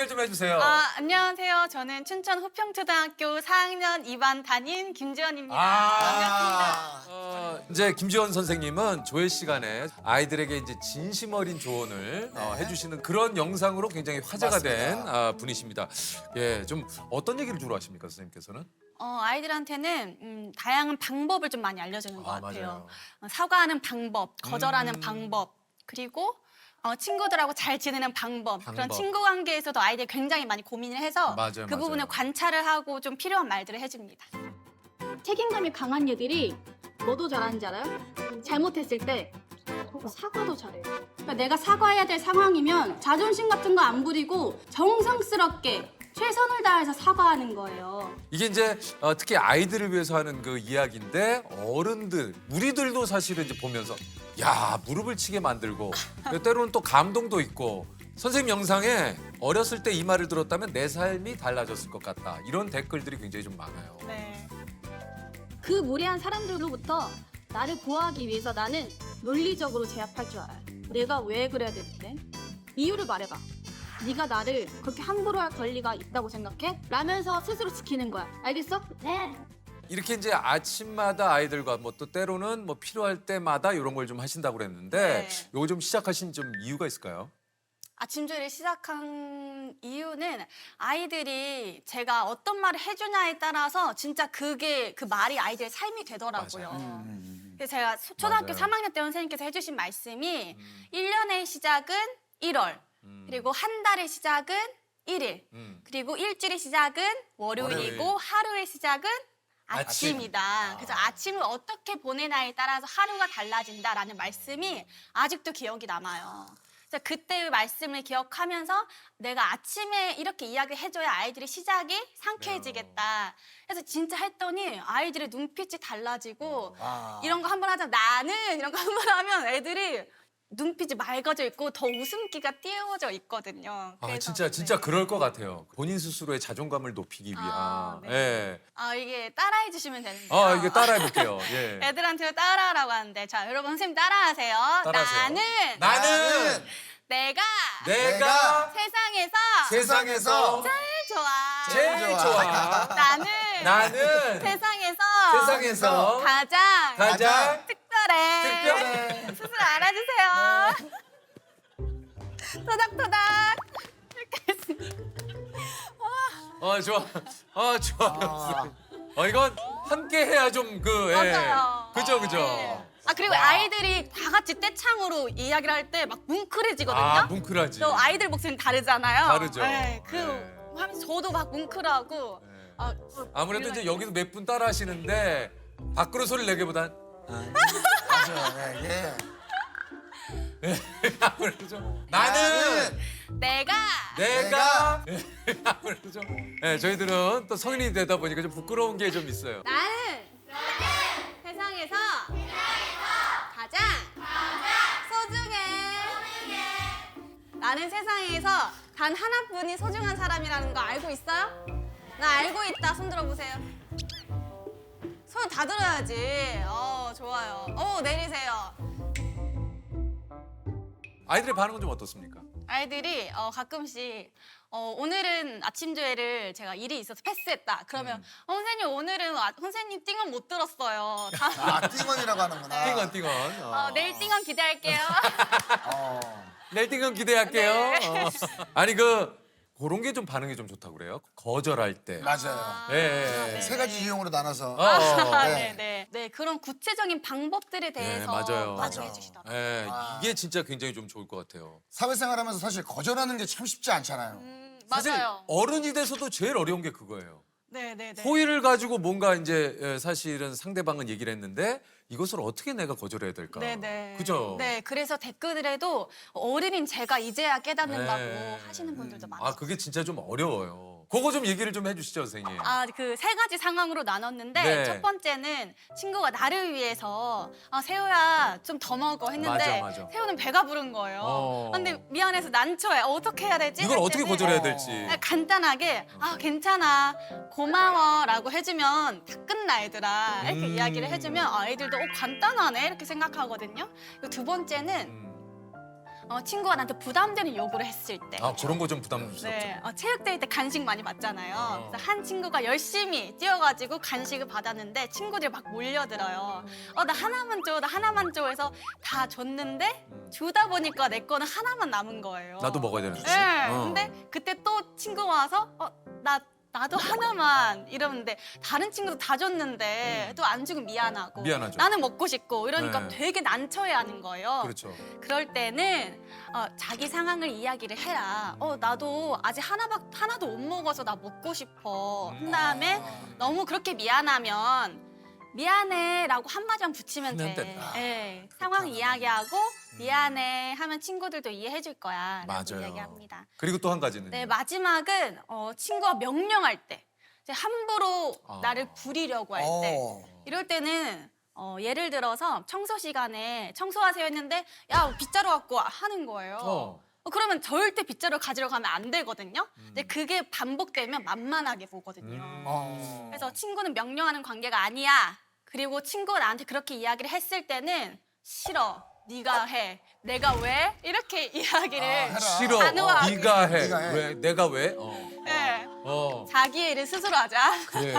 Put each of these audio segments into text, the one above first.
소개를 좀 해주세요. 안녕하세요. 저는 춘천 호평초등학교 4학년 2반 담임 김지원입니다. 반갑습니다. 이제 김지원 선생님은 조회 시간에 아이들에게 이제 진심 어린 조언을 해주시는 그런 영상으로 굉장히 화제가 된 분이십니다. 예, 좀 어떤 얘기를 주로 하십니까, 선생님께서는? 아이들한테는 다양한 방법을 좀 많이 알려주는 것 같아요. 맞아요. 사과하는 방법, 거절하는 방법, 그리고 친구들하고 잘 지내는 방법. 그런 친구 관계에서도 아이들이 굉장히 많이 고민을 해서 맞아요, 그 부분을 맞아요. 관찰을 하고 좀 필요한 말들을 해줍니다. 책임감이 강한 애들이 뭐도 잘하는지 알아요? 잘못했을 때 사과도 잘해요. 그러니까 내가 사과해야 될 상황이면 자존심 같은 거 안 부리고 정성스럽게 최선을 다해서 사과하는 거예요. 이게 이제 특히 아이들을 위해서 하는 그 이야기인데 어른들, 우리들도 사실은 이제 보면서 야, 무릎을 치게 만들고 때로는 또 감동도 있고 선생님 영상에 어렸을 때 이 말을 들었다면 내 삶이 달라졌을 것 같다. 이런 댓글들이 굉장히 좀 많아요. 네. 그 무례한 사람들로부터 나를 보호하기 위해서 나는 논리적으로 제압할 줄 알아요. 내가 왜 그래야 되는데? 이유를 말해봐. 네가 나를 그렇게 함부로 할 권리가 있다고 생각해? 라면서 스스로 지키는 거야. 알겠어? 네. 이렇게 이제 아침마다 아이들과 뭐 또 때로는 뭐 필요할 때마다 이런 걸 좀 하신다고 그랬는데 네. 요거 좀 시작하신 좀 이유가 있을까요? 아침 조회를 시작한 이유는 아이들이 제가 어떤 말을 해주냐에 따라서 진짜 그게 그 말이 아이들의 삶이 되더라고요. 그래서 제가 초등학교 맞아요. 3학년 때 선생님께서 해주신 말씀이 1년의 시작은 1월, 그리고 한 달의 시작은 1일, 그리고 일주일의 시작은 월요일이고 월요일. 하루의 시작은 아침이다. 그래서 아침을 어떻게 보내냐에 따라서 하루가 달라진다라는 말씀이 아직도 기억이 남아요. 그래서 그때의 말씀을 기억하면서 내가 아침에 이렇게 이야기를 해줘야 아이들의 시작이 상쾌해지겠다. 그래서 진짜 했더니 아이들의 눈빛이 달라지고 이런 거 한번 하자. 나는 이런 거 한번 하면 애들이 눈빛이 맑아져 있고 더 웃음기가 띄워져 있거든요. 아, 그래서, 진짜 네. 그럴 것 같아요. 본인 스스로의 자존감을 높이기 위한. 네. 예. 이게 따라해 주시면 되는데요. 이게 따라해 볼게요. 예. 애들한테 따라하라고 하는데 자 여러분 선생님 따라하세요. 따라하세요. 나는 내가 세상에서 제일 좋아. 나는 세상에서 가장 특별해. 스스로 알아주세요. 토닥토닥. 좋아요. 이건 함께 해야 좀 맞아요. 그죠. 네. 그리고 아이들이 다 같이 떼창으로 이야기를 할 때 막 뭉클해지거든요. 뭉클하지. 또 아이들 목소리는 다르잖아요. 다르죠. 네, 네. 하면서 저도 막 뭉클하고. 아무래도 이제 여기서 몇 분 따라 하시는데 밖으로 소리를 내기보단 맞아요. 예. 아무래도 좀 나는 내가 아무래도 좀 저희들은 또 성인이 되다 보니까 좀 부끄러운 게 좀 있어요. 나는 세상에서 가장 소중해. 나는 세상에서 단 하나뿐인 소중한 사람이라는 거 알고 있어요? 나 알고 있다. 손 들어보세요. 손 다 들어야지. 좋아요. 내리세요. 아이들의 반응은 좀 어떻습니까? 아이들이 가끔씩 오늘은 아침 조회를 제가 일이 있어서 패스했다. 그러면 선생님 오늘은 선생님 띵언 못 들었어요. 띵언이라고 하는구나. 띵언. 내일 띵언 기대할게요. 내일 띵언 기대할게요. 네. 아니 그런 게 좀 반응이 좀 좋다고 그래요. 거절할 때. 맞아요. 예. 세 가지 유형으로 나눠서. 네, 그런 구체적인 방법들에 대해서 맞아요. 많이 해주시더라고요. 예, 이게 진짜 굉장히 좀 좋을 것 같아요. 사회생활하면서 사실 거절하는 게 참 쉽지 않잖아요. 사실 맞아요. 어른이 돼서도 제일 어려운 게 그거예요. 네. 호의를 가지고 뭔가 이제 사실은 상대방은 얘기를 했는데 이것을 어떻게 내가 거절해야 될까? 네네. 그죠? 네, 그래서 댓글에도 어른인 제가 이제야 깨닫는다고 네. 하시는 분들도 많아요. 그게 진짜 좀 어려워요. 그거 좀 얘기를 좀 해주시죠, 선생님. 그 세 가지 상황으로 나눴는데 네. 첫 번째는 친구가 나를 위해서 세호야 좀 더 먹어 했는데 맞아. 세호는 배가 부른 거예요. 근데 미안해서 난처해. 어떻게 해야 되지? 이걸 할 어떻게 때는 거절해야 될지. 간단하게 괜찮아 고마워라고 해주면 다 끝나 얘들아 이렇게 이야기를 해주면 애들도 간단하네 이렇게 생각하거든요. 그리고 두 번째는 친구가 나한테 부담되는 요구를 했을 때. 아 그런 거 좀 부담스럽죠. 네, 체육대회 때 간식 많이 받잖아요. 어. 그래서 한 친구가 열심히 뛰어가지고 간식을 받았는데 친구들이 막 몰려들어요. 나 하나만 줘, 나 하나만 줘 해서 다 줬는데 주다 보니까 내 거는 하나만 남은 거예요. 나도 먹어야 되는 거지. 네, 어. 근데 그때 또 친구가 와서 나도 하나만 이러는데 다른 친구도 다 줬는데 또 안 주고 미안하고 미안하죠. 나는 먹고 싶고 이러니까 네. 되게 난처해하는 거예요. 그렇죠. 그럴 때는 자기 상황을 이야기를 해라. 나도 아직 하나도 못 먹어서 나 먹고 싶어. 그 다음에 너무 그렇게 미안하면 미안해라고 한마디만 붙이면 하면 돼. 된다. 네, 상황 이야기하고 미안해 하면 친구들도 이해해 줄 거야. 라고 맞아요. 이야기합니다. 그리고 또 한 가지는 네, 마지막은 친구가 명령할 때 이제 함부로 아. 나를 부리려고 할 때 어. 이럴 때는 예를 들어서 청소 시간에 청소하세요 했는데 야 빗자루 갖고 와 하는 거예요. 그러면 절대 빗자루 가지러 가면 안 되거든요. 근데 그게 반복되면 만만하게 보거든요. 어. 그래서 친구는 명령하는 관계가 아니야. 그리고 친구가 나한테 그렇게 이야기를 했을 때는 싫어. 네가 해. 내가 왜? 이렇게 이야기를 해라. 싫어. 단호하게. 네가 해. 네가 해. 왜? 내가 왜? 네. 어. 자기의 일을 스스로 하자. 그래.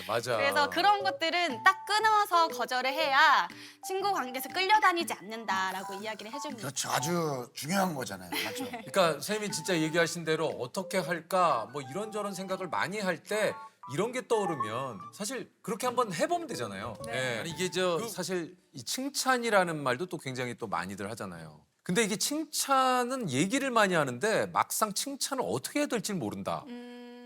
맞아. 그래서 그런 것들은 딱 끊어서 거절을 해야 친구 관계에서 끌려다니지 않는다라고 이야기를 해줍니다. 그렇죠. 아주 중요한 거잖아요. 맞죠? 그러니까 선생님이 진짜 얘기하신 대로 어떻게 할까 뭐 이런저런 생각을 많이 할 때 이런 게 떠오르면 사실 그렇게 한번 해보면 되잖아요. 네. 아니, 이게 사실 이 칭찬이라는 말도 또 굉장히 또 많이들 하잖아요. 근데 이게 칭찬은 얘기를 많이 하는데 막상 칭찬을 어떻게 해야 될지 모른다.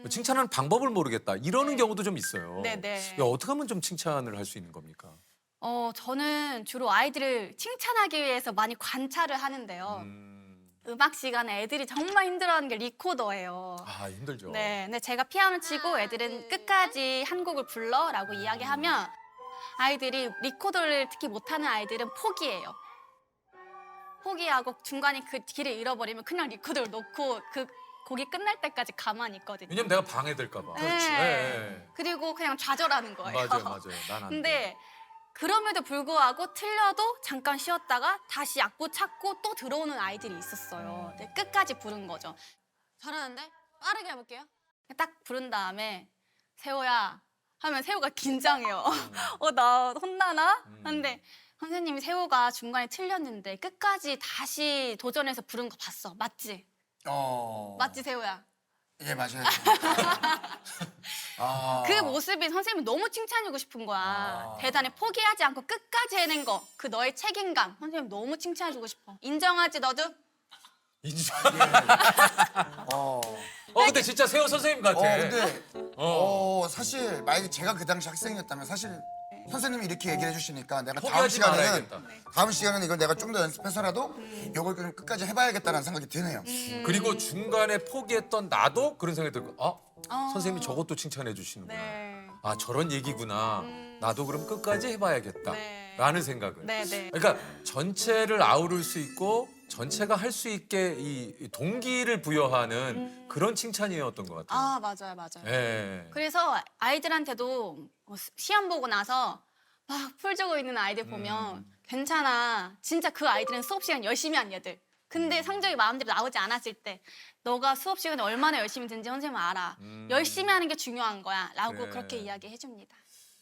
칭찬하는 방법을 모르겠다. 이러는 경우도 좀 있어요. 네네. 야, 어떻게 하면 좀 칭찬을 할 수 있는 겁니까? 저는 주로 아이들을 칭찬하기 위해서 많이 관찰을 하는데요. 음악 시간에 애들이 정말 힘들어하는 게 리코더예요. 아 힘들죠. 네, 근데 제가 피아노 치고 애들은 끝까지 한 곡을 불러라고 이야기하면 아이들이 리코더를 특히 못하는 아이들은 포기해요. 포기하고 중간에 그 길을 잃어버리면 그냥 리코더를 놓고 그 곡이 끝날 때까지 가만히 있거든요. 왜냐면 내가 방해될까 봐. 네. 그리고 그냥 좌절하는 거예요. 맞아요. 난 안 돼. 근데 그럼에도 불구하고 틀려도 잠깐 쉬었다가 다시 악보 찾고 또 들어오는 아이들이 있었어요. 근데 끝까지 부른 거죠. 잘하는데? 빠르게 해볼게요. 딱 부른 다음에 세호야 하면 세호가 긴장해요. 나 혼나나? 근데 선생님이 세호가 중간에 틀렸는데 끝까지 다시 도전해서 부른 거 봤어. 맞지? 맞지 세호야? 예, 맞아요. 아. 그 모습이 선생님이 너무 칭찬해주고 싶은 거야. 대단해. 포기하지 않고 끝까지 해낸 거. 그 너의 책임감. 선생님 너무 칭찬해주고 싶어. 인정하지 너도? 인정. 어. 근데 진짜 세호 선생님 같아. 근데 사실 만약에 제가 그 당시 학생이었다면 사실 선생님이 이렇게 얘기를 해주시니까 내가 포기하지 말아야겠다. 다음 시간에는 이걸 내가 좀 더 연습해서라도 이걸 좀 끝까지 해봐야겠다는 생각이 드네요. 그리고 중간에 포기했던 나도 그런 생각이 들고 선생님이 저것도 칭찬해 주시는구나. 네. 아 저런 얘기구나. 나도 그럼 끝까지 해봐야겠다. 네. 라는 생각을. 네네. 그러니까 전체를 아우를 수 있고 전체가 할 수 있게 이 동기를 부여하는 그런 칭찬이었던 것 같아요. 맞아요. 예. 그래서 아이들한테도 시험 보고 나서 막 풀 적고 있는 아이들 보면 괜찮아. 진짜 그 아이들은 수업 시간 열심히 한 애들. 근데 성적이 마음대로 나오지 않았을 때 너가 수업 시간에 얼마나 열심히 듣는지 선생님은 알아. 열심히 하는 게 중요한 거야. 라고 그래. 그렇게 이야기해 줍니다.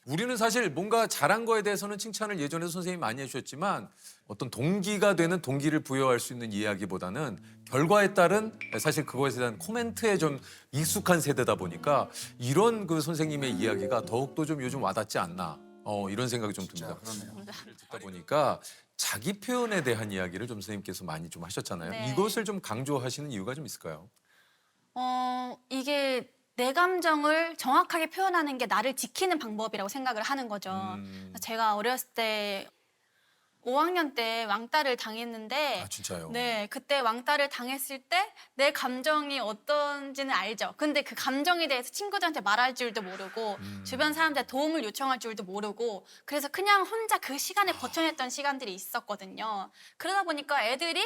우리는 사실 뭔가 잘한 거에 대해서는 칭찬을 예전에도 선생님이 많이 해주셨지만 어떤 동기가 되는 동기를 부여할 수 있는 이야기보다는 결과에 따른 사실 그거에 대한 코멘트에 좀 익숙한 세대다 보니까 이런 그 선생님의 이야기가 더욱더 좀 요즘 와닿지 않나 이런 생각이 좀 듭니다. 그러네요. 듣다 보니까 자기 표현에 대한 이야기를 좀 선생님께서 많이 좀 하셨잖아요. 네. 이것을 좀 강조하시는 이유가 좀 있을까요? 이게 내 감정을 정확하게 표현하는 게 나를 지키는 방법이라고 생각을 하는 거죠. 제가 어렸을 때 5학년 때 왕따를 당했는데 아 진짜요? 네, 그때 왕따를 당했을 때 내 감정이 어떤지는 알죠. 근데 그 감정에 대해서 친구들한테 말할 줄도 모르고 주변 사람들한테 도움을 요청할 줄도 모르고 그래서 그냥 혼자 그 시간에 버텨냈던 시간들이 있었거든요. 그러다 보니까 애들이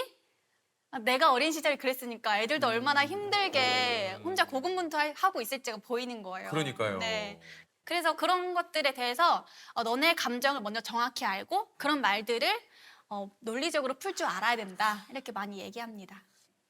내가 어린 시절에 그랬으니까 애들도 얼마나 힘들게 혼자 고군분투하고 있을지가 보이는 거예요. 그러니까요. 네. 그래서 그런 것들에 대해서 너네 감정을 먼저 정확히 알고 그런 말들을 논리적으로 풀 줄 알아야 된다. 이렇게 많이 얘기합니다.